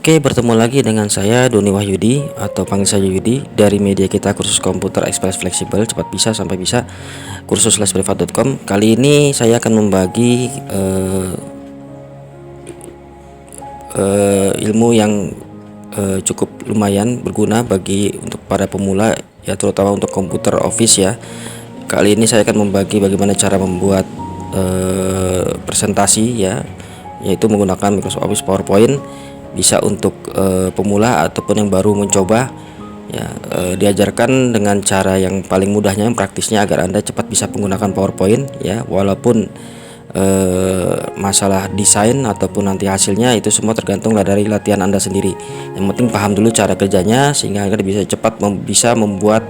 Oke, bertemu lagi dengan saya Doni Wahyudi atau panggil saja Yudi dari media kita kursus komputer Express Fleksibel cepat bisa sampai bisa kursus.privat.com. Kali ini saya akan membagi ilmu yang cukup lumayan berguna bagi untuk para pemula ya, terutama untuk komputer Office ya. Kali ini saya akan membagi bagaimana cara membuat presentasi ya, yaitu menggunakan Microsoft Office PowerPoint. Bisa untuk pemula ataupun yang baru mencoba ya, diajarkan dengan cara yang paling mudahnya, yang praktisnya, agar Anda cepat bisa menggunakan PowerPoint ya. Walaupun masalah desain ataupun nanti hasilnya itu semua tergantunglah dari latihan Anda sendiri. Yang penting paham dulu cara kerjanya sehingga Anda bisa cepat bisa membuat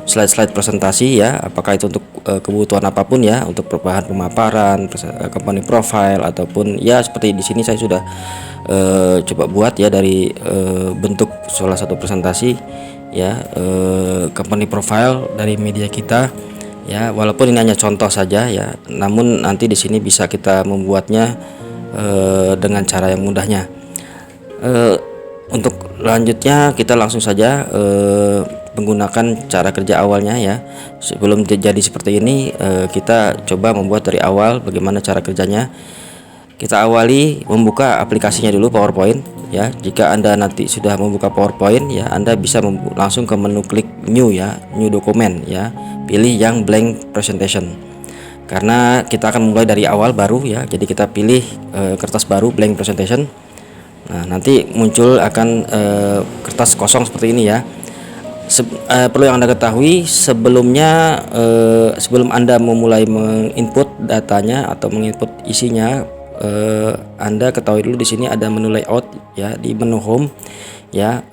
slide-slide presentasi ya, apakah itu untuk kebutuhan apapun ya, untuk bahan pemaparan, company profile, ataupun ya seperti di sini saya sudah coba buat ya dari bentuk salah satu presentasi ya, company profile dari media kita ya. Walaupun ini hanya contoh saja ya, namun nanti di sini bisa kita membuatnya dengan cara yang mudahnya. Untuk lanjutnya kita langsung saja menggunakan cara kerja awalnya ya. Sebelum jadi seperti ini, kita coba membuat dari awal bagaimana cara kerjanya. Kita awali membuka aplikasinya dulu, PowerPoint ya. Jika Anda nanti sudah membuka PowerPoint ya, Anda bisa langsung ke menu klik new ya, new document ya. Pilih yang blank presentation. Karena kita akan mulai dari awal baru ya. Jadi kita pilih kertas baru, blank presentation. Nah, nanti muncul akan kertas kosong seperti ini ya. Perlu yang Anda ketahui sebelumnya, sebelum Anda memulai menginput datanya atau menginput isinya, Anda ketahui dulu di sini ada menu layout ya, di menu home ya.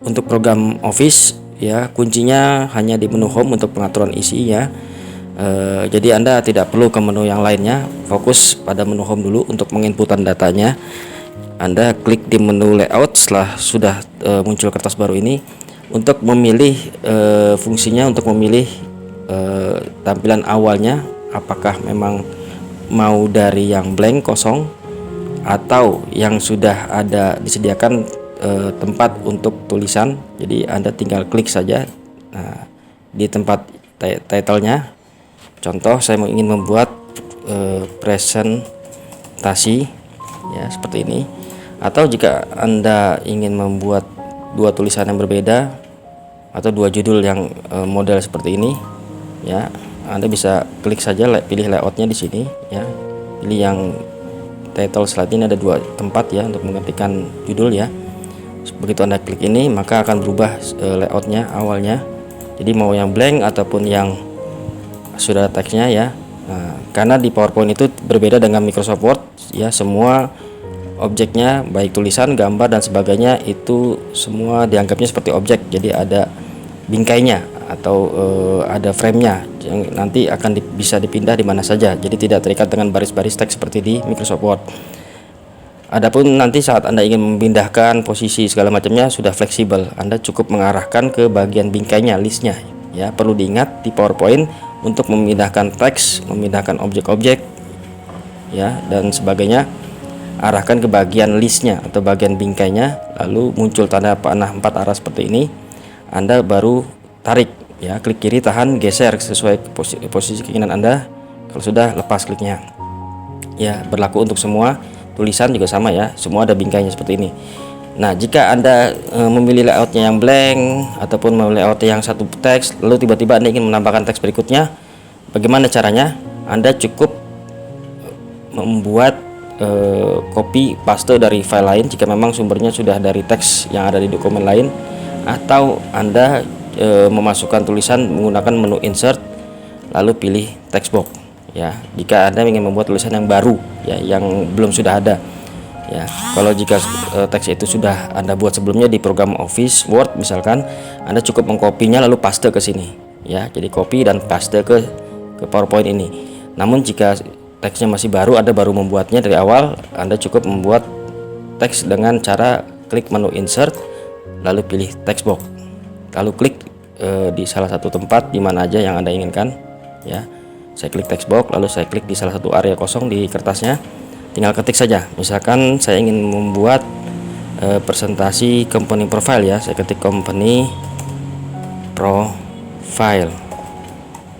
Untuk program Office ya, kuncinya hanya di menu home untuk pengaturan isi ya. Jadi Anda tidak perlu ke menu yang lainnya, fokus pada menu home dulu untuk menginputan datanya. Anda klik di menu layout setelah sudah muncul kertas baru ini untuk memilih fungsinya, untuk memilih tampilan awalnya, apakah memang mau dari yang blank kosong atau yang sudah ada disediakan tempat untuk tulisan. Jadi Anda tinggal klik saja di tempat title-nya. Contoh saya ingin membuat presentasi ya, seperti ini. Atau jika Anda ingin membuat dua tulisan yang berbeda atau dua judul yang model seperti ini ya, Anda bisa klik saja, pilih layoutnya di sini ya, pilih yang title slide ini, ada dua tempat ya untuk menggantikan judul ya. Begitu Anda klik ini, maka akan berubah layoutnya awalnya. Jadi mau yang blank ataupun yang sudah teksnya ya. Nah, karena di PowerPoint itu berbeda dengan Microsoft Word ya, semua objeknya baik tulisan, gambar dan sebagainya itu semua dianggapnya seperti objek. Jadi ada bingkainya atau ada frame-nya yang nanti akan bisa dipindah di mana saja. Jadi tidak terikat dengan baris-baris teks seperti di Microsoft Word. Adapun nanti saat Anda ingin memindahkan posisi segala macamnya sudah fleksibel. Anda cukup mengarahkan ke bagian bingkainya, listnya ya. Perlu diingat di PowerPoint untuk memindahkan teks, memindahkan objek-objek ya dan sebagainya, arahkan ke bagian listnya atau bagian bingkainya, lalu muncul tanda panah 4 arah seperti ini. Anda baru tarik ya, klik kiri, tahan, geser sesuai posisi keinginan Anda. Kalau sudah, lepas kliknya ya. Berlaku untuk semua tulisan juga sama ya, semua ada bingkainya seperti ini. Nah, jika Anda memilih layoutnya yang blank ataupun memilih layout yang satu teks, lalu tiba-tiba Anda ingin menambahkan teks berikutnya, bagaimana caranya? Anda cukup membuat copy paste dari file lain jika memang sumbernya sudah dari teks yang ada di dokumen lain, atau Anda memasukkan tulisan menggunakan menu insert lalu pilih text box ya, jika Anda ingin membuat tulisan yang baru ya, yang belum sudah ada ya. Kalau jika teks itu sudah Anda buat sebelumnya di program Office Word misalkan, Anda cukup mengkopinya lalu paste ke sini ya, jadi copy dan paste ke PowerPoint ini. Namun jika teksnya masih baru, Anda baru membuatnya dari awal, Anda cukup membuat teks dengan cara klik menu insert lalu pilih text box, lalu klik di salah satu tempat di mana aja yang Anda inginkan ya. Saya klik text box, lalu saya klik di salah satu area kosong di kertasnya, tinggal ketik saja. Misalkan saya ingin membuat presentasi company profile ya. Saya ketik company profile.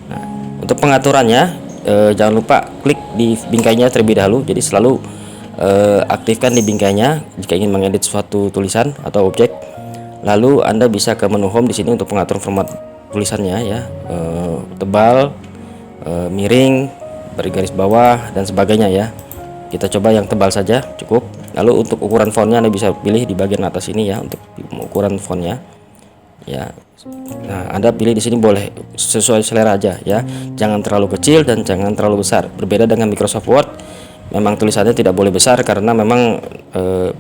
Nah, untuk pengaturannya jangan lupa klik di bingkainya terlebih dahulu. Jadi selalu aktifkan di bingkainya jika ingin mengedit suatu tulisan atau objek. Lalu Anda bisa ke menu home di sini untuk pengatur format tulisannya ya, tebal, miring, bergaris bawah dan sebagainya ya. Kita coba yang tebal saja cukup. Lalu untuk ukuran fontnya Anda bisa pilih di bagian atas ini ya, untuk ukuran fontnya ya. Nah, Anda pilih di sini boleh sesuai selera aja ya. Jangan terlalu kecil dan jangan terlalu besar. Berbeda dengan Microsoft Word, memang tulisannya tidak boleh besar karena memang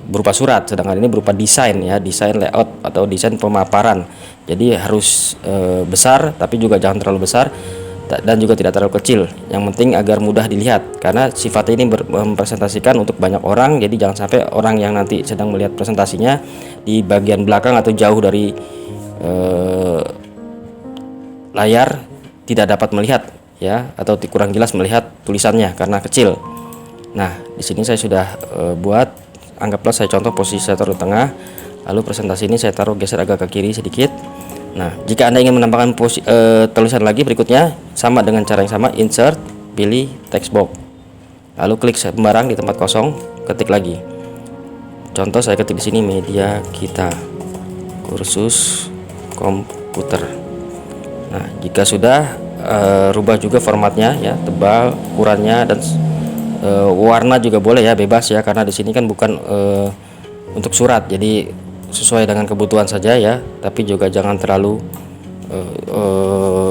berupa surat, sedangkan ini berupa desain ya, desain layout atau desain pemaparan. Jadi harus besar, tapi juga jangan terlalu besar dan juga tidak terlalu kecil. Yang penting agar mudah dilihat, karena sifatnya ini mempresentasikan untuk banyak orang. Jadi jangan sampai orang yang nanti sedang melihat presentasinya di bagian belakang atau jauh dari layar tidak dapat melihat ya, atau kurang jelas melihat tulisannya karena kecil. Nah, di sini saya sudah buat, anggaplah saya contoh posisi saya taruh tengah, lalu presentasi ini saya taruh geser agak ke kiri sedikit. Nah, jika Anda ingin menambahkan tulisan lagi berikutnya, sama dengan cara yang sama, insert, pilih text box, lalu klik sembarang di tempat kosong, ketik lagi. Contoh saya ketik di sini media kita, kursus komputer. Nah, jika sudah rubah juga formatnya ya, tebal, ukurannya, dan warna juga boleh ya, bebas ya, karena di sini kan bukan untuk surat, jadi sesuai dengan kebutuhan saja ya, tapi juga jangan terlalu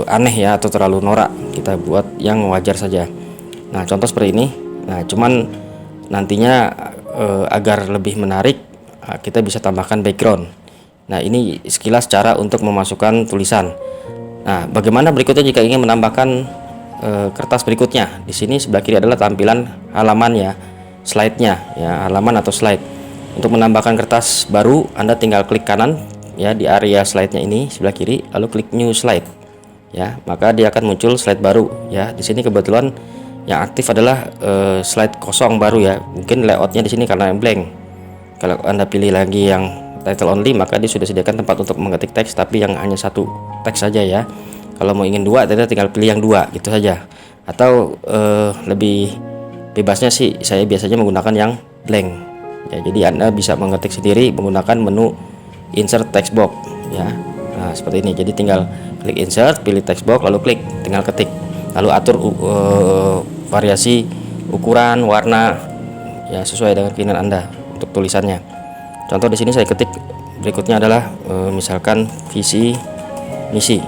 aneh ya, atau terlalu norak. Kita buat yang wajar saja. Nah, contoh seperti ini. Nah, cuman nantinya agar lebih menarik, kita bisa tambahkan background. Nah, ini sekilas cara untuk memasukkan tulisan. Nah, bagaimana berikutnya jika ingin menambahkan kertas berikutnya? Di sini sebelah kiri adalah tampilan halaman ya, slide-nya ya, halaman atau slide. Untuk menambahkan kertas baru, Anda tinggal klik kanan ya di area slide-nya ini sebelah kiri, lalu klik new slide ya, maka dia akan muncul slide baru ya. Di sini kebetulan yang aktif adalah slide kosong baru ya, mungkin layoutnya di sini karena blank. Kalau Anda pilih lagi yang title only, maka dia sudah sediakan tempat untuk mengetik teks, tapi yang hanya satu teks saja ya. Kalau mau ingin dua, Anda tinggal pilih yang dua gitu saja. Atau lebih bebasnya sih, saya biasanya menggunakan yang blank ya. Jadi Anda bisa mengetik sendiri menggunakan menu insert text box ya. Nah, seperti ini. Jadi tinggal klik insert, pilih text box, lalu klik, tinggal ketik, lalu atur variasi ukuran, warna ya, sesuai dengan keinginan Anda untuk tulisannya. Contoh di sini saya ketik berikutnya adalah misalkan visi misi,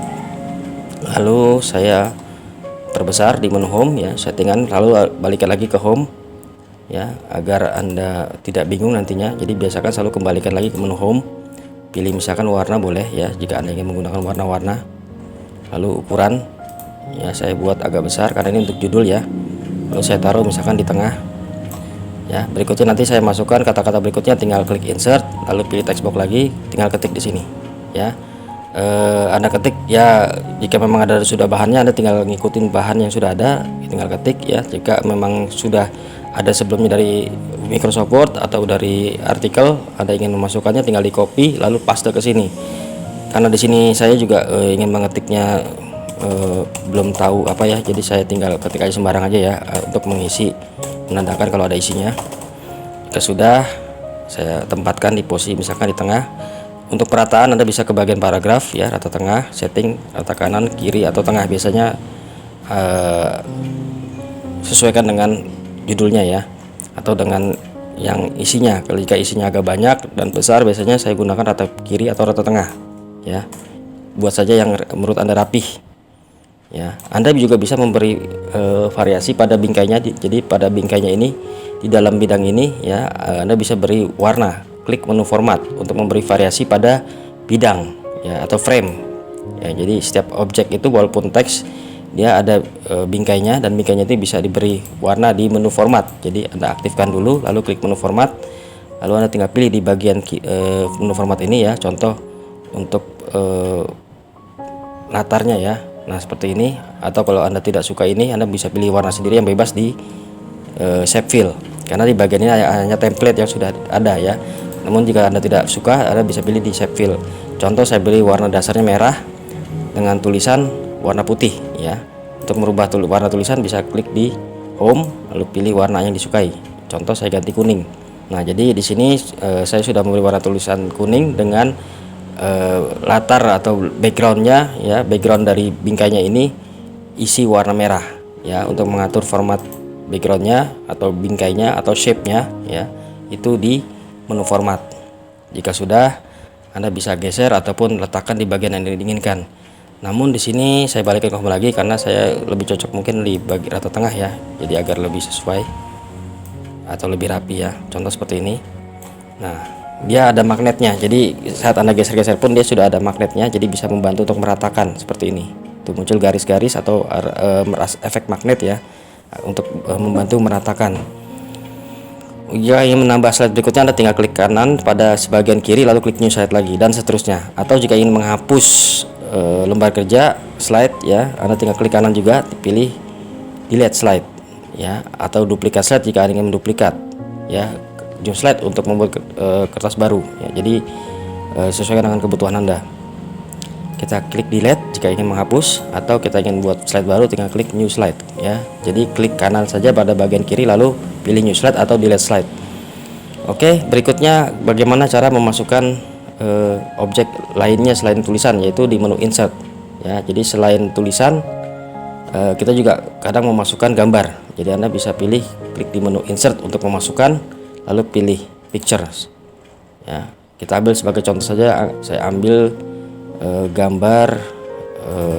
lalu saya perbesar di menu home ya, settingan, lalu balikkan lagi ke home ya, agar Anda tidak bingung nantinya. Jadi biasakan selalu kembalikan lagi ke menu home, pilih misalkan warna boleh ya jika Anda ingin menggunakan warna-warna, lalu ukuran ya saya buat agak besar karena ini untuk judul ya, lalu saya taruh misalkan di tengah ya. Berikutnya nanti saya masukkan kata-kata berikutnya, tinggal klik insert, lalu pilih text box lagi, tinggal ketik di sini ya. Anda ketik ya, jika memang ada sudah bahannya, Anda tinggal ngikutin bahan yang sudah ada, tinggal ketik ya. Jika memang sudah ada sebelumnya dari Microsoft Word atau dari artikel, Anda ingin memasukkannya, tinggal di copy lalu paste ke sini. Karena di sini saya juga ingin mengetiknya belum tahu apa ya, jadi saya tinggal ketik aja sembarang aja ya, untuk mengisi, menandakan kalau ada isinya. Jika sudah, saya tempatkan di posisi misalkan di tengah. Untuk perataan Anda bisa ke bagian paragraf ya, rata tengah, setting rata kanan, kiri atau tengah. Biasanya sesuaikan dengan judulnya ya, atau dengan yang isinya. Kalau jika isinya agak banyak dan besar, biasanya saya gunakan rata kiri atau rata tengah ya. Buat saja yang menurut Anda rapih ya. Anda juga bisa memberi variasi pada bingkainya. Jadi pada bingkainya ini, di dalam bidang ini ya, Anda bisa beri warna. Klik menu format untuk memberi variasi pada bidang ya, atau frame ya. Jadi setiap objek itu walaupun teks, dia ada bingkainya, dan bingkainya itu bisa diberi warna di menu format. Jadi Anda aktifkan dulu, lalu klik menu format, lalu Anda tinggal pilih di bagian menu format ini ya, contoh untuk latarnya ya. Nah, seperti ini. Atau kalau Anda tidak suka ini, Anda bisa pilih warna sendiri yang bebas di shape fill, karena di bagian ini hanya template yang sudah ada ya. Namun jika Anda tidak suka, Anda bisa pilih di shape fill. Contoh, saya pilih warna dasarnya merah dengan tulisan warna putih ya. Untuk merubah warna tulisan bisa klik di home lalu pilih warna yang disukai. Contoh, saya ganti kuning. Nah, jadi di sini saya sudah memberi warna tulisan kuning dengan latar atau backgroundnya ya, background dari bingkainya ini isi warna merah ya. Untuk mengatur format backgroundnya atau bingkainya atau shape-nya ya, itu di menu format. Jika sudah, Anda bisa geser ataupun letakkan di bagian yang diinginkan. Namun di sini saya balikin ke home lagi karena saya lebih cocok mungkin di bagian rata tengah ya, jadi agar lebih sesuai atau lebih rapi ya. Contoh seperti ini. Nah, dia ada magnetnya, jadi saat Anda geser-geser pun dia sudah ada magnetnya, jadi bisa membantu untuk meratakan seperti ini. Itu muncul garis-garis atau efek magnet ya, untuk membantu meratakan. Jika ingin menambah slide berikutnya, Anda tinggal klik kanan pada sebagian kiri lalu klik new slide lagi dan seterusnya. Atau jika ingin menghapus lembar kerja slide ya, Anda tinggal klik kanan juga, pilih delete slide ya, atau duplikat slide jika Anda ingin menduplikat ya, new slide untuk membuat kertas baru ya. Jadi sesuaikan dengan kebutuhan Anda. Kita klik delete jika ingin menghapus, atau kita ingin buat slide baru tinggal klik new slide ya. Jadi klik kanan saja pada bagian kiri lalu pilih new slide atau delete slide. Oke, berikutnya bagaimana cara memasukkan objek lainnya selain tulisan, yaitu di menu insert ya. Jadi selain tulisan kita juga kadang memasukkan gambar. Jadi Anda bisa pilih klik di menu insert untuk memasukkan lalu pilih pictures ya. Kita ambil sebagai contoh saja, saya ambil gambar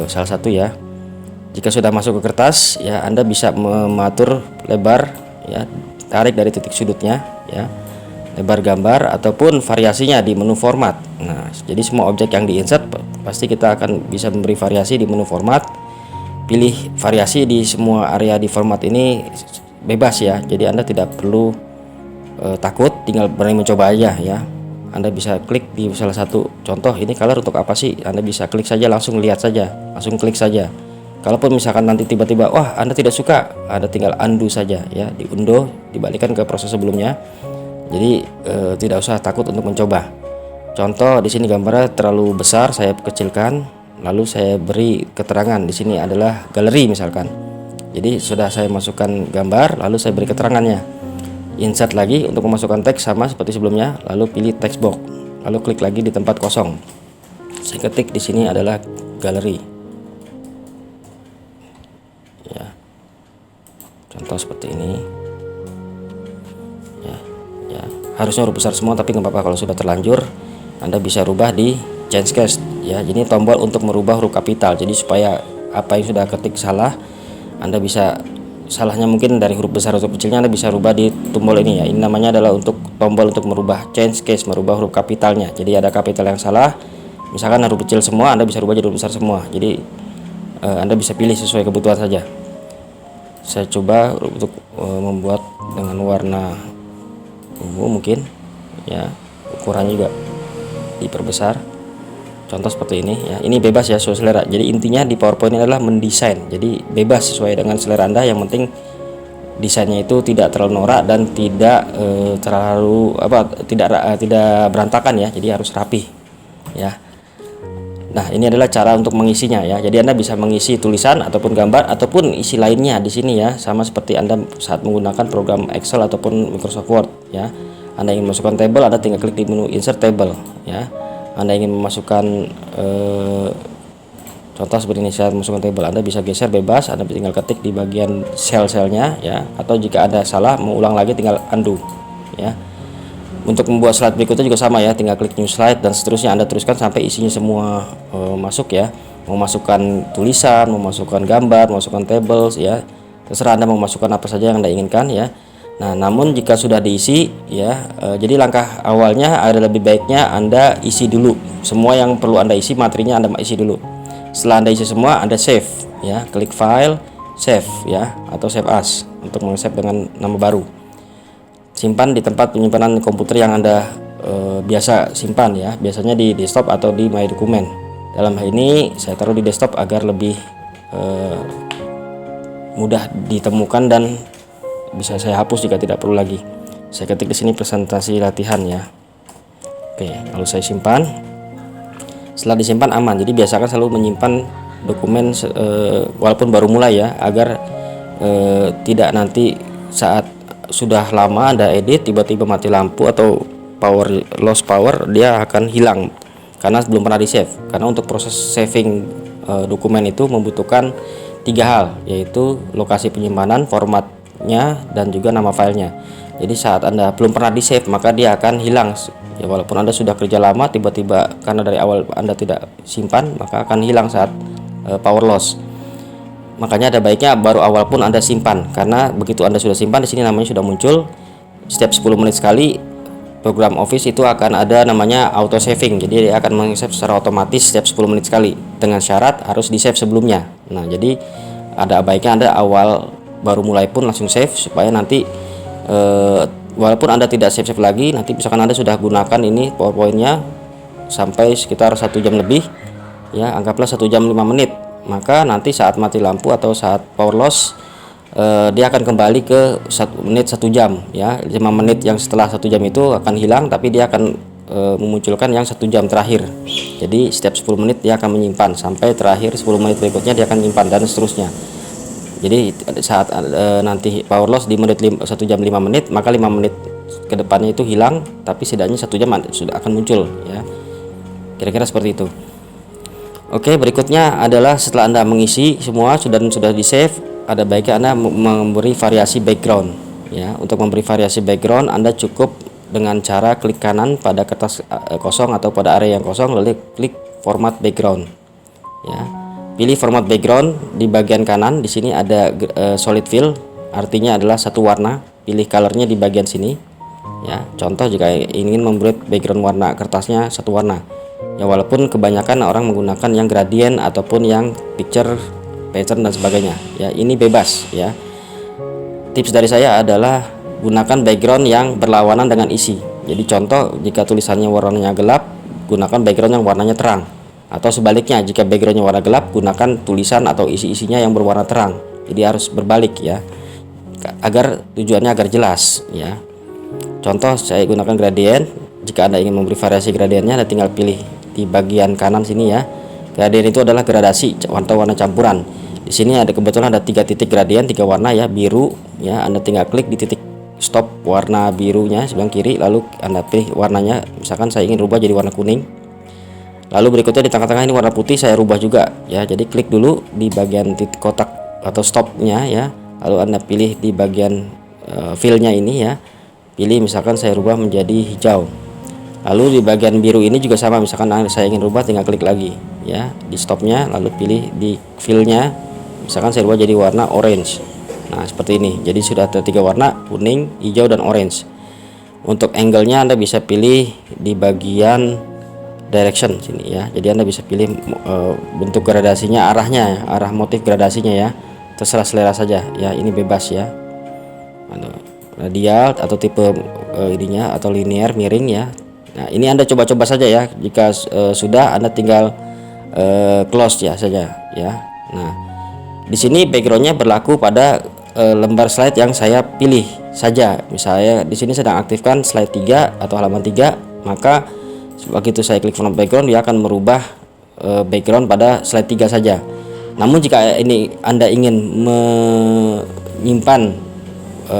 salah satu ya. Jika sudah masuk ke kertas ya, Anda bisa mengatur lebar ya, tarik dari titik sudutnya ya, lebar gambar ataupun variasinya di menu format. Nah, jadi semua objek yang di insert pasti kita akan bisa memberi variasi di menu format. Pilih variasi di semua area di format ini bebas ya, jadi Anda tidak perlu takut, tinggal berani mencoba aja ya. Anda bisa klik di salah satu contoh, ini color untuk apa sih, Anda bisa klik saja, langsung lihat saja, langsung klik saja. Kalaupun misalkan nanti tiba-tiba wah Anda tidak suka, Anda tinggal undo saja ya, diundo, dibalikan ke proses sebelumnya. Jadi tidak usah takut untuk mencoba. Contoh di sini gambarnya terlalu besar, saya kecilkan, lalu saya beri keterangan. Di sini adalah galeri misalkan. Jadi sudah saya masukkan gambar, lalu saya beri keterangannya. Insert lagi untuk memasukkan teks sama seperti sebelumnya, lalu pilih text box, lalu klik lagi di tempat kosong. Saya ketik di sini adalah galeri. Ya. Contoh seperti ini. Harusnya huruf besar semua, tapi nggak apa-apa kalau sudah terlanjur. Anda bisa rubah di change case ya. Jadi tombol untuk merubah huruf kapital. Jadi supaya apa yang sudah ketik salah, Anda bisa, salahnya mungkin dari huruf besar atau kecilnya, Anda bisa rubah di tombol ini ya. Ini namanya adalah untuk tombol untuk merubah change case, merubah huruf kapitalnya. Jadi ada kapital yang salah, misalkan huruf kecil semua, Anda bisa rubah jadi huruf besar semua. Jadi Anda bisa pilih sesuai kebutuhan saja. Saya coba untuk membuat dengan warna ungu mungkin ya, ukurannya juga diperbesar. Contoh seperti ini ya, ini bebas ya, sesuai selera. Jadi intinya di PowerPoint ini adalah mendesain, jadi bebas sesuai dengan selera Anda. Yang penting desainnya itu tidak terlalu norak dan tidak terlalu tidak berantakan ya, jadi harus rapi ya. Nah, ini adalah cara untuk mengisinya ya. Jadi Anda bisa mengisi tulisan ataupun gambar ataupun isi lainnya di sini ya, sama seperti Anda saat menggunakan program Excel ataupun Microsoft Word ya. Anda ingin masukkan table, Anda tinggal klik di menu insert table ya. Anda ingin memasukkan contoh seperti ini, saya masukkan table, Anda bisa geser bebas, Anda tinggal ketik di bagian sel-selnya ya, atau jika ada salah mau ulang lagi tinggal undo ya. Untuk membuat slide berikutnya juga sama ya, tinggal klik new slide dan seterusnya, Anda teruskan sampai isinya semua masuk ya. Mau masukkan tulisan, mau masukkan gambar, mau masukkan tables ya, terserah Anda mau masukkan apa saja yang Anda inginkan ya. Nah, namun jika sudah diisi ya, jadi langkah awalnya ada lebih baiknya Anda isi dulu semua yang perlu Anda isi, materinya Anda isi dulu. Setelah Anda isi semua, Anda save ya, klik file, save ya, atau save as untuk meng-save dengan nama baru. Simpan di tempat penyimpanan komputer yang Anda biasa simpan ya, biasanya di desktop atau di my document. Dalam hal ini saya taruh di desktop agar lebih mudah ditemukan dan bisa saya hapus jika tidak perlu lagi. Saya ketik di sini presentasi latihan ya. Oke, lalu saya simpan. Setelah disimpan aman. Jadi biasakan selalu menyimpan dokumen walaupun baru mulai ya, agar tidak nanti saat sudah lama Anda edit tiba-tiba mati lampu atau lost power, dia akan hilang karena belum pernah di save. Karena untuk proses saving dokumen itu membutuhkan 3 hal, yaitu lokasi penyimpanan, formatnya, dan juga nama filenya. Jadi saat Anda belum pernah di save, maka dia akan hilang ya, walaupun Anda sudah kerja lama, tiba-tiba karena dari awal Anda tidak simpan, maka akan hilang saat power loss. Makanya ada baiknya baru awal pun Anda simpan, karena begitu Anda sudah simpan, di sini namanya sudah muncul setiap 10 menit sekali program Office itu akan ada namanya auto saving. Jadi dia akan meng-save secara otomatis setiap 10 menit sekali, dengan syarat harus di save sebelumnya. Nah, jadi ada baiknya Anda awal baru mulai pun langsung save, supaya nanti walaupun Anda tidak save lagi, nanti misalkan Anda sudah gunakan ini PowerPoint-nya sampai sekitar 1 jam lebih ya, anggaplah 1 jam 5 menit, maka nanti saat mati lampu atau saat power loss, dia akan kembali ke 1 menit 1 jam ya. 5 menit yang setelah 1 jam itu akan hilang, tapi dia akan memunculkan yang 1 jam terakhir. Jadi setiap 10 menit dia akan menyimpan sampai terakhir 10 menit berikutnya dia akan menyimpan, dan seterusnya. Jadi saat nanti power loss di menit 1 jam 5 menit, maka 5 menit ke depannya itu hilang, tapi setidaknya 1 jam sudah akan muncul ya. Kira-kira seperti itu. Oke, berikutnya adalah setelah Anda mengisi semua sudah di save, ada baiknya Anda memberi variasi background ya. Untuk memberi variasi background, Anda cukup dengan cara klik kanan pada kertas kosong atau pada area yang kosong, lalu klik format background ya. Pilih format background di bagian kanan. Di sini ada solid fill, artinya adalah satu warna. Pilih colornya di bagian sini ya. Contoh jika ingin membuat background warna kertasnya satu warna ya, walaupun kebanyakan orang menggunakan yang gradient ataupun yang picture pattern dan sebagainya ya, ini bebas ya. Tips dari saya adalah gunakan background yang berlawanan dengan isi. Jadi contoh, jika tulisannya warnanya gelap, gunakan background yang warnanya terang, atau sebaliknya, jika backgroundnya warna gelap, gunakan tulisan atau isi-isinya yang berwarna terang. Jadi harus berbalik ya, agar tujuannya agar jelas ya. Contoh, saya gunakan gradient. Jika Anda ingin memberi variasi gradiennya, Anda tinggal pilih di bagian kanan sini ya. Gradient itu adalah gradasi atau warna campuran. Di sini ada kebetulan ada 3 titik gradien, 3 warna ya, biru ya. Anda tinggal klik di titik stop warna birunya sebelah kiri, lalu Anda pilih warnanya. Misalkan saya ingin rubah jadi warna kuning. Lalu berikutnya di tengah-tengah ini warna putih, saya rubah juga ya. Jadi klik dulu di bagian titik kotak atau stopnya ya. Lalu Anda pilih di bagian fill-nya ini ya. Pilih misalkan saya rubah menjadi hijau. Lalu di bagian biru ini juga sama, misalkan saya ingin rubah, tinggal klik lagi ya di stopnya, lalu pilih di fill-nya, misalkan saya rubah jadi warna orange. Nah, seperti ini. Jadi sudah ada 3 warna, kuning, hijau, dan orange. Untuk angle-nya Anda bisa pilih di bagian direction sini ya. Jadi Anda bisa pilih bentuk gradasinya, arahnya, arah motif gradasinya ya. Terserah selera saja ya, ini bebas ya. Radial atau tipe ininya atau linear, miring ya. Nah, ini Anda coba-coba saja ya. Jika sudah, Anda tinggal close ya saja ya. Nah, di sini backgroundnya berlaku pada lembar slide yang saya pilih saja. Misalnya di sini sedang aktifkan slide 3 atau halaman 3, maka begitu saya klik format background, dia akan merubah background pada slide 3 saja. Namun jika ini Anda ingin menyimpan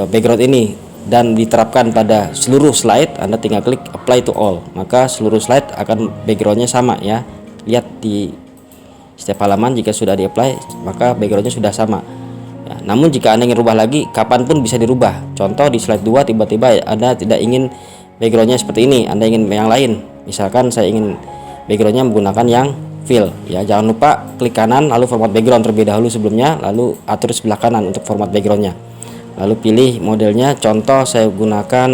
background ini dan diterapkan pada seluruh slide, Anda tinggal klik apply to all, maka seluruh slide akan backgroundnya sama ya. Lihat di setiap halaman, jika sudah di apply maka backgroundnya sudah sama ya. Namun jika Anda ingin rubah lagi, kapanpun bisa dirubah. Contoh di slide 2 tiba-tiba Anda tidak ingin backgroundnya seperti ini, Anda ingin yang lain. Misalkan saya ingin backgroundnya menggunakan yang fill ya. Jangan lupa klik kanan lalu format background terlebih dahulu sebelumnya, lalu atur sebelah kanan untuk format backgroundnya. Lalu pilih modelnya. Contoh saya gunakan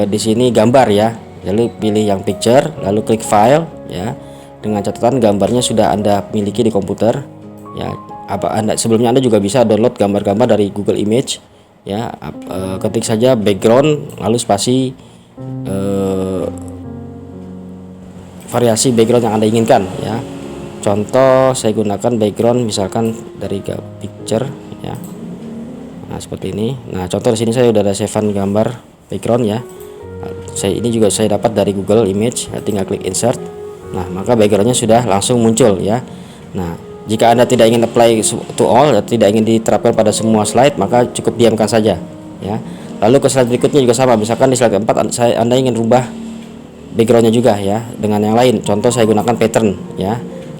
di sini gambar ya. Lalu pilih yang picture, lalu klik file ya. Dengan catatan gambarnya sudah Anda miliki di komputer ya. Sebelumnya Anda juga bisa download gambar-gambar dari Google Image ya. Ketik saja background lalu spasi variasi background yang Anda inginkan ya. Contoh saya gunakan background misalkan dari picture ya. Nah, seperti ini. Nah, contoh di sini saya sudah ada save gambar background ya. ini juga saya dapat dari Google Image, tinggal klik insert. Nah, maka backgroundnya sudah langsung muncul ya. Nah, jika Anda tidak ingin apply to all, tidak ingin diterapkan pada semua slide, maka cukup diamkan saja ya. Lalu ke slide berikutnya juga sama, misalkan di slide keempat Anda ingin rubah backgroundnya juga ya dengan yang lain. Contoh saya gunakan pattern ya.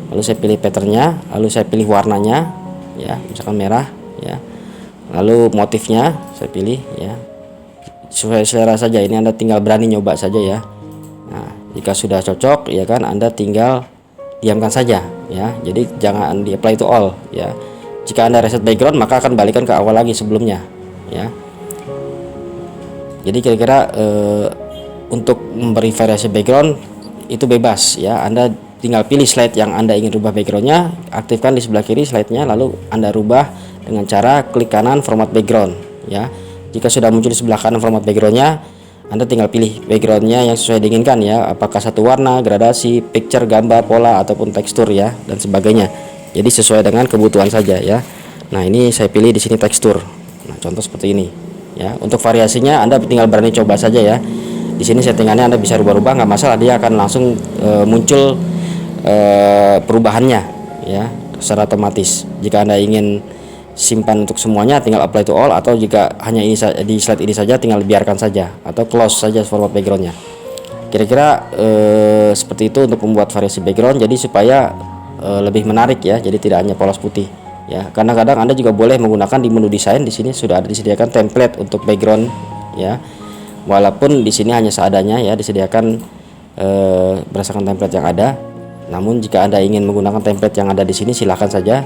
Lalu saya pilih patternnya, lalu saya pilih warnanya ya, misalkan merah ya. Lalu motifnya saya pilih ya. Sesuai selera saja, ini Anda tinggal berani nyoba saja ya. Nah, jika sudah cocok ya kan, Anda tinggal diamkan saja ya. Jadi jangan di apply to all ya. Jika Anda reset background, maka akan balikan ke awal lagi sebelumnya ya. Jadi kira-kira untuk memberi variasi background itu bebas ya. Anda tinggal pilih slide yang Anda ingin rubah backgroundnya, aktifkan di sebelah kiri slide-nya, lalu Anda rubah dengan cara klik kanan format background ya. Jika sudah muncul di sebelah kanan format backgroundnya, Anda tinggal pilih backgroundnya yang sesuai diinginkan ya, apakah satu warna, gradasi, picture, gambar, pola, ataupun tekstur ya, dan sebagainya. Jadi sesuai dengan kebutuhan saja ya. Nah, ini saya pilih di sini tekstur. Nah, contoh seperti ini ya. Untuk variasinya Anda tinggal berani coba saja ya. Di sini settingannya Anda bisa rubah-rubah, nggak masalah, dia akan langsung muncul perubahannya ya secara otomatis. Jika Anda ingin simpan untuk semuanya, tinggal apply to all, atau jika hanya ini di slide ini saja, tinggal biarkan saja atau close saja format backgroundnya. Kira-kira seperti itu untuk membuat variasi background, jadi supaya lebih menarik ya, jadi tidak hanya polos putih ya. Kadang-kadang Anda juga boleh menggunakan di menu desain, di sini sudah ada disediakan template untuk background ya, walaupun di sini hanya seadanya ya, disediakan berdasarkan template yang ada. Namun jika Anda ingin menggunakan template yang ada di sini, silahkan saja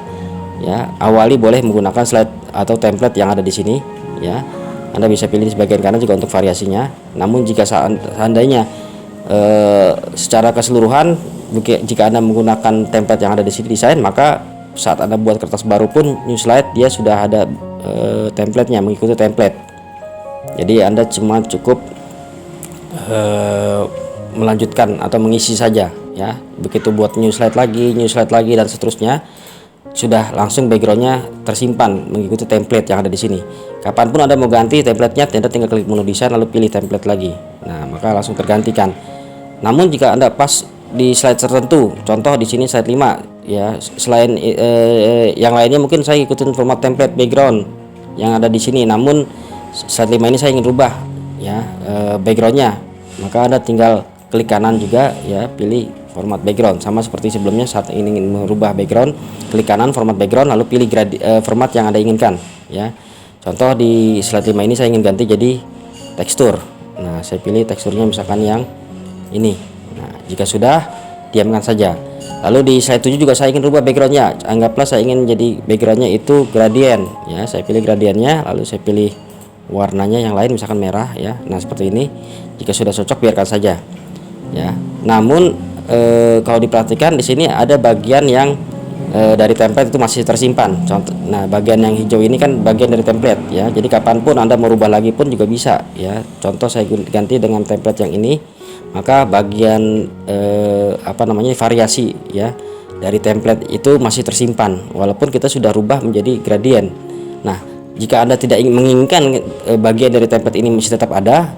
ya. Awali boleh menggunakan slide atau template yang ada di sini ya. Anda bisa pilih di bagian kanan juga untuk variasinya. Namun jika seandainya secara keseluruhan, jika Anda menggunakan template yang ada di sini desain, maka saat Anda buat kertas baru pun new slide, dia sudah ada template-nya, mengikuti template. Jadi Anda cuma cukup melanjutkan atau mengisi saja ya. Begitu buat new slide lagi dan seterusnya, sudah langsung backgroundnya tersimpan mengikuti template yang ada di sini. Kapanpun Anda mau ganti template-nya, Anda tinggal klik menu desain lalu pilih template lagi. Nah, maka langsung tergantikan. Namun jika Anda pas di slide tertentu, contoh di sini slide 5 ya, selain yang lainnya mungkin saya ikutin format template background yang ada di sini, namun slide 5 ini saya ingin rubah ya backgroundnya, maka Anda tinggal klik kanan juga ya, pilih format background, sama seperti sebelumnya. Saat ingin merubah background, klik kanan format background lalu pilih format yang Anda inginkan ya. Contoh di slide 5 ini saya ingin ganti jadi tekstur. Nah, saya pilih teksturnya misalkan yang ini. Nah, jika sudah, diamkan saja. Lalu di slide 7 juga saya ingin rubah backgroundnya. Anggaplah saya ingin jadi backgroundnya itu gradient ya. Saya pilih gradiennya, lalu saya pilih warnanya yang lain misalkan merah ya. Nah, seperti ini. Jika sudah cocok, biarkan saja ya. Namun kalau diperhatikan di sini ada bagian yang dari template itu masih tersimpan. Contoh, nah bagian yang hijau ini kan bagian dari template ya. Jadi kapanpun Anda merubah lagi pun juga bisa ya. Contoh saya ganti dengan template yang ini, maka bagian variasi ya dari template itu masih tersimpan walaupun kita sudah rubah menjadi gradient. Nah, jika Anda tidak menginginkan bagian dari template ini masih tetap ada,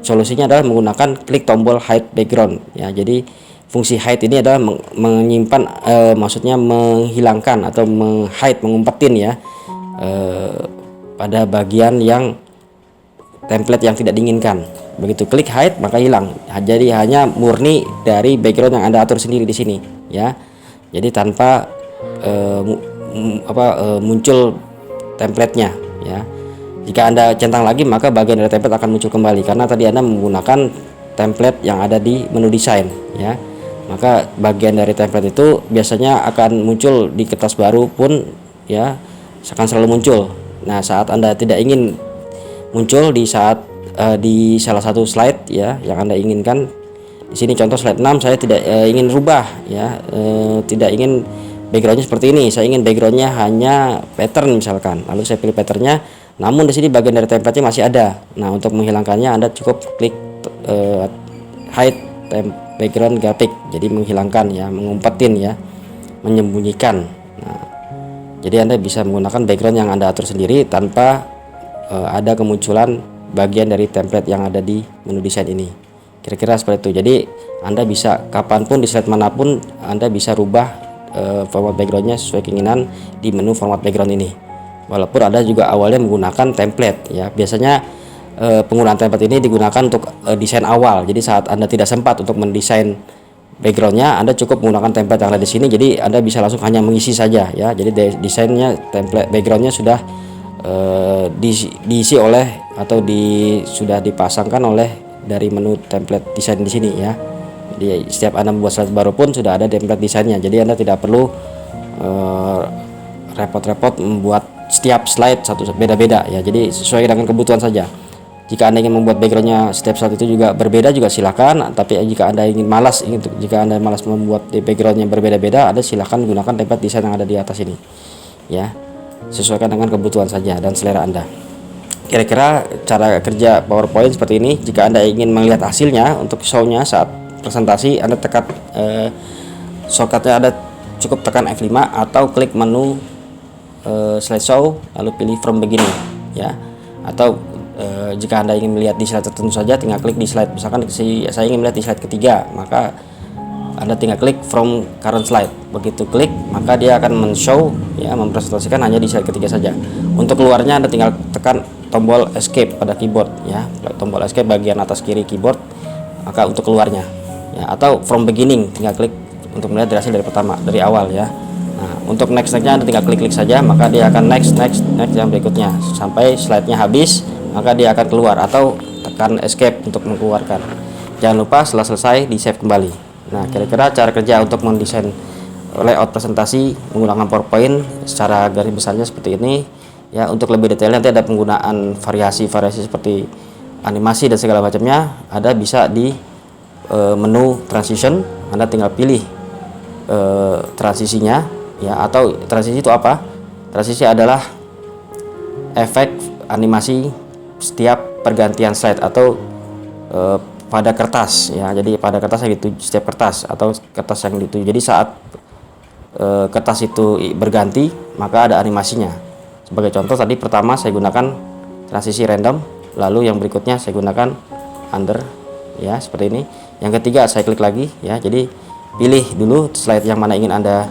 solusinya adalah menggunakan klik tombol hide background ya. Jadi fungsi hide ini adalah menyimpan, maksudnya menghilangkan atau mengumpetin ya pada bagian yang template yang tidak diinginkan. Begitu klik hide maka hilang. Jadi hanya murni dari background yang Anda atur sendiri di sini ya. Jadi tanpa muncul template-nya ya. Jika Anda centang lagi, maka bagian dari template akan muncul kembali karena tadi Anda menggunakan template yang ada di menu desain ya. Maka bagian dari template itu biasanya akan muncul di kertas baru pun ya, akan selalu muncul. Nah, saat Anda tidak ingin muncul di salah satu slide ya yang Anda inginkan, di sini contoh slide 6 saya tidak ingin rubah ya, tidak ingin backgroundnya seperti ini, saya ingin backgroundnya hanya pattern misalkan, lalu saya pilih patternnya, namun di sini bagian dari template-nya masih ada. Nah, untuk menghilangkannya Anda cukup klik hide background graphic, jadi menghilangkan ya, mengumpetin ya, menyembunyikan. Nah, jadi Anda bisa menggunakan background yang Anda atur sendiri tanpa ada kemunculan bagian dari template yang ada di menu desain ini. Kira-kira seperti itu. Jadi Anda bisa kapanpun di slide manapun Anda bisa rubah format backgroundnya sesuai keinginan di menu format background ini. Walaupun Anda juga awalnya menggunakan template ya. Biasanya penggunaan template ini digunakan untuk desain awal. Jadi saat Anda tidak sempat untuk mendesain backgroundnya, Anda cukup menggunakan template yang ada di sini. Jadi Anda bisa langsung hanya mengisi saja ya. Jadi desainnya, template backgroundnya sudah diisi oleh atau sudah dipasangkan oleh dari menu template desain di sini ya. Jadi setiap Anda membuat slide baru pun sudah ada template desainnya. Jadi Anda tidak perlu repot-repot membuat setiap slide satu beda-beda ya. Jadi sesuai dengan kebutuhan saja. Jika Anda ingin membuat backgroundnya setiap slide itu juga berbeda juga silakan. Tapi jika Anda malas membuat backgroundnya berbeda-beda, Anda silakan gunakan template desain yang ada di atas ini ya. Sesuaikan dengan kebutuhan saja dan selera Anda. Kira-kira cara kerja PowerPoint seperti ini. Jika Anda ingin melihat hasilnya untuk show-nya saat presentasi, Anda tekan shortcutnya, Anda cukup tekan F5 atau klik menu slideshow lalu pilih from beginning ya. Atau jika Anda ingin melihat di slide tertentu saja, tinggal klik di slide. Misalkan saya ingin melihat di slide ketiga, maka Anda tinggal klik from current slide. Begitu klik, maka dia akan men-show ya, mempresentasikan hanya di slide ketiga saja. Untuk keluarnya Anda tinggal tekan tombol escape pada keyboard ya, tombol escape bagian atas kiri keyboard, maka untuk keluarnya ya. Atau from beginning, tinggal klik untuk melihat hasil dari awal ya. Nah, untuk next-nya Anda tinggal klik saja, maka dia akan next yang berikutnya sampai slide-nya habis, maka dia akan keluar, atau tekan escape untuk mengeluarkan. Jangan lupa setelah selesai di save kembali. Nah, kira-kira cara kerja untuk mendesain layout presentasi menggunakan PowerPoint secara garis besarnya seperti ini ya. Untuk lebih detailnya nanti ada penggunaan variasi-variasi seperti animasi dan segala macamnya, ada bisa di menu transition. Anda tinggal pilih transisinya ya. Atau transisi itu apa? Transisi adalah efek animasi setiap pergantian slide atau pada kertas ya. Jadi pada kertas yang dituju, setiap kertas atau kertas yang dituju. Jadi saat kertas itu berganti, maka ada animasinya. Sebagai contoh tadi pertama saya gunakan transisi random, lalu yang berikutnya saya gunakan under ya, seperti ini. Yang ketiga saya klik lagi ya. Jadi pilih dulu slide yang mana ingin Anda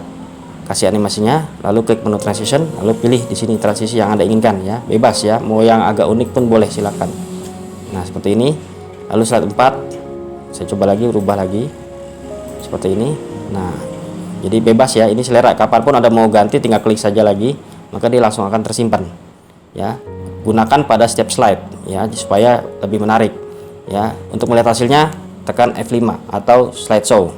kasih animasinya, lalu klik menu transition, lalu pilih di sini transisi yang Anda inginkan ya. Bebas ya, mau yang agak unik pun boleh, silakan. Nah, seperti ini. Lalu slide 4 saya coba lagi, rubah lagi seperti ini. Nah, jadi bebas ya, ini selera. Kapanpun Anda mau ganti tinggal klik saja lagi, maka dia langsung akan tersimpan ya. Gunakan pada setiap slide ya, supaya lebih menarik ya. Untuk melihat hasilnya tekan F5 atau slideshow.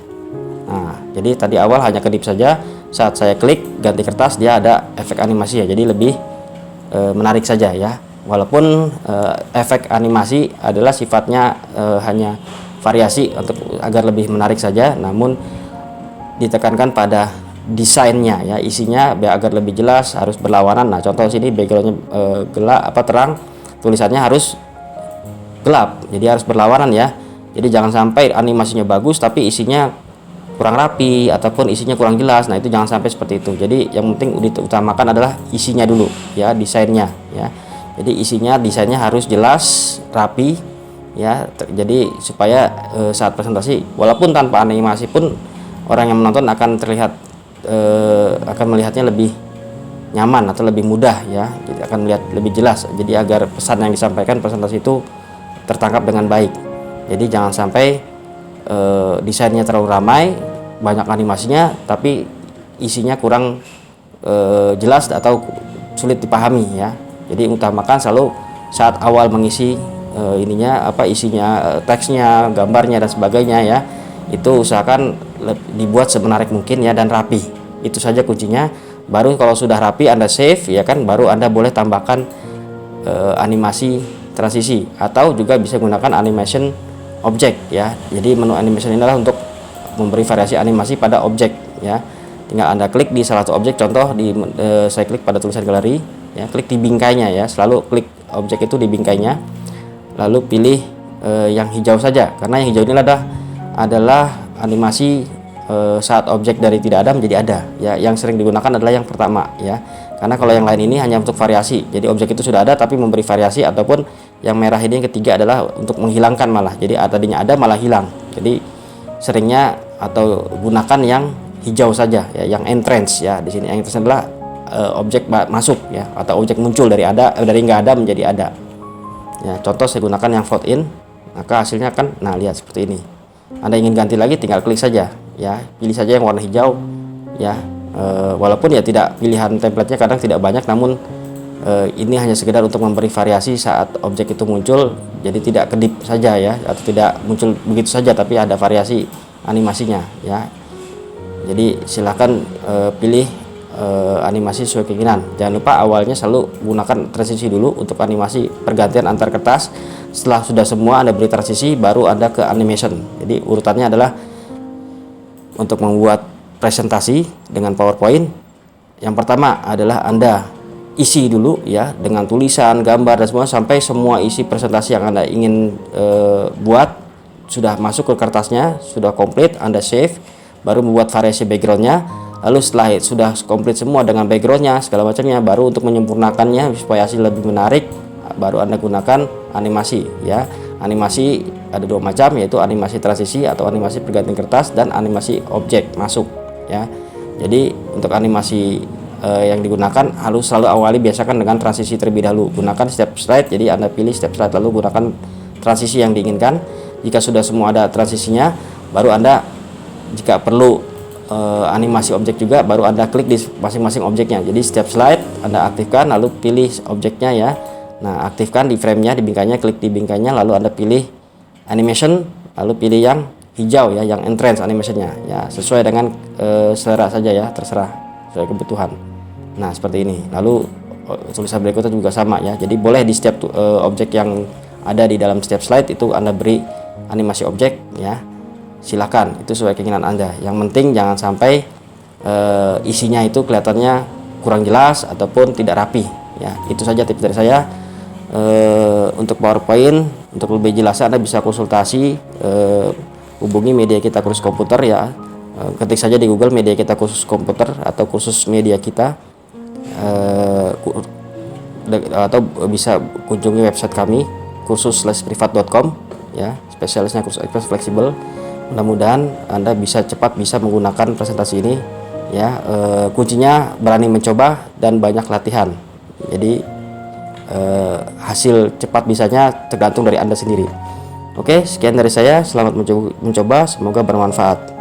Nah, jadi tadi awal hanya kedip saja. Saat saya klik ganti kertas, dia ada efek animasi ya, jadi lebih menarik saja ya. Walaupun efek animasi adalah sifatnya hanya variasi untuk agar lebih menarik saja, namun ditekankan pada desainnya ya, isinya biar agar lebih jelas, harus berlawanan. Nah, contoh sini backgroundnya gelap terang, tulisannya harus gelap, jadi harus berlawanan ya. Jadi jangan sampai animasinya bagus tapi isinya kurang rapi ataupun isinya kurang jelas. Nah, itu jangan sampai seperti itu. Jadi yang penting diutamakan adalah isinya dulu ya, desainnya ya. Jadi desainnya harus jelas, rapi ya. Jadi supaya saat presentasi walaupun tanpa animasi pun orang yang menonton akan terlihat akan melihatnya lebih nyaman atau lebih mudah ya. Jadi akan melihat lebih jelas. Jadi agar pesan yang disampaikan presentasi itu tertangkap dengan baik. Jadi jangan sampai desainnya terlalu ramai, banyak animasinya tapi isinya kurang jelas atau sulit dipahami ya. Jadi utamakan selalu saat awal mengisi isinya, teksnya, gambarnya dan sebagainya ya, itu usahakan dibuat semenarik mungkin ya dan rapi. Itu saja kuncinya. Baru kalau sudah rapi Anda save ya kan, baru Anda boleh tambahkan animasi transisi, atau juga bisa gunakan animation object ya. Jadi menu animation ini adalah untuk memberi variasi animasi pada objek ya. Tinggal Anda klik di salah satu objek, contoh saya klik pada tulisan galeri ya, klik di bingkainya ya, selalu klik objek itu di bingkainya, lalu pilih yang hijau saja, karena yang hijau ini adalah animasi saat objek dari tidak ada menjadi ada ya. Yang sering digunakan adalah yang pertama ya, karena kalau yang lain ini hanya untuk variasi. Jadi objek itu sudah ada tapi memberi variasi ataupun Yang merah ini yang ketiga adalah untuk menghilangkan malah. Jadi tadinya ada malah hilang. Jadi seringnya atau gunakan yang hijau saja ya, yang entrance ya. Di sini yang entrance adalah objek masuk ya, atau objek muncul dari nggak ada menjadi ada. Ya, contoh saya gunakan yang float in, maka hasilnya kan lihat seperti ini. Anda ingin ganti lagi tinggal klik saja ya, pilih saja yang warna hijau ya. Walaupun ya tidak, pilihan template-nya kadang tidak banyak, namun ini hanya sekedar untuk memberi variasi saat objek itu muncul, jadi tidak kedip saja ya, atau tidak muncul begitu saja, tapi ada variasi animasinya ya. Jadi silahkan pilih animasi sesuai keinginan. Jangan lupa awalnya selalu gunakan transisi dulu untuk animasi pergantian antar kertas. Setelah sudah semua Anda beri transisi, baru Anda ke animation. Jadi urutannya adalah untuk membuat presentasi dengan PowerPoint. Yang pertama adalah Anda isi dulu ya, dengan tulisan, gambar dan sampai semua isi presentasi yang Anda ingin buat sudah masuk ke kertasnya, sudah komplit. Anda save, baru membuat variasi backgroundnya. Lalu setelah sudah komplit semua dengan backgroundnya segala macamnya, baru untuk menyempurnakannya supaya hasil lebih menarik, baru Anda gunakan animasi ya. Animasi ada dua macam, yaitu animasi transisi atau animasi pergantian kertas, dan animasi objek masuk ya. Jadi untuk animasi yang digunakan harus selalu awali biasakan dengan transisi terlebih dahulu. Gunakan step slide, jadi Anda pilih step slide lalu gunakan transisi yang diinginkan. Jika sudah semua ada transisinya, baru Anda jika perlu animasi objek juga, baru Anda klik di masing-masing objeknya. Jadi step slide Anda aktifkan, lalu pilih objeknya ya. Nah, aktifkan di frame-nya, di bingkainya, klik di bingkainya, lalu Anda pilih animation, lalu pilih yang hijau ya, yang entrance animationnya ya, sesuai dengan selera saja ya, terserah sesuai kebutuhan. Nah, seperti ini. Lalu tulisan berikutnya juga sama ya. Jadi boleh di setiap objek yang ada di dalam step slide itu Anda beri animasi objek ya. Silakan, itu sesuai keinginan Anda. Yang penting jangan sampai isinya itu kelihatannya kurang jelas ataupun tidak rapi ya. Itu saja tips dari saya. Untuk PowerPoint, untuk lebih jelasnya Anda bisa konsultasi, hubungi Media Kita Kursus Komputer ya. Ketik saja di Google Media Kita Kursus Komputer atau kursus media kita, atau bisa kunjungi website kami kursus/privat.com ya, spesialisnya kursus ekspres fleksibel. Mudah-mudahan Anda bisa cepat menggunakan presentasi ini ya. Kuncinya berani mencoba dan banyak latihan. Jadi hasil cepat bisanya tergantung dari Anda sendiri. Oke, sekian dari saya. Selamat mencoba, semoga bermanfaat.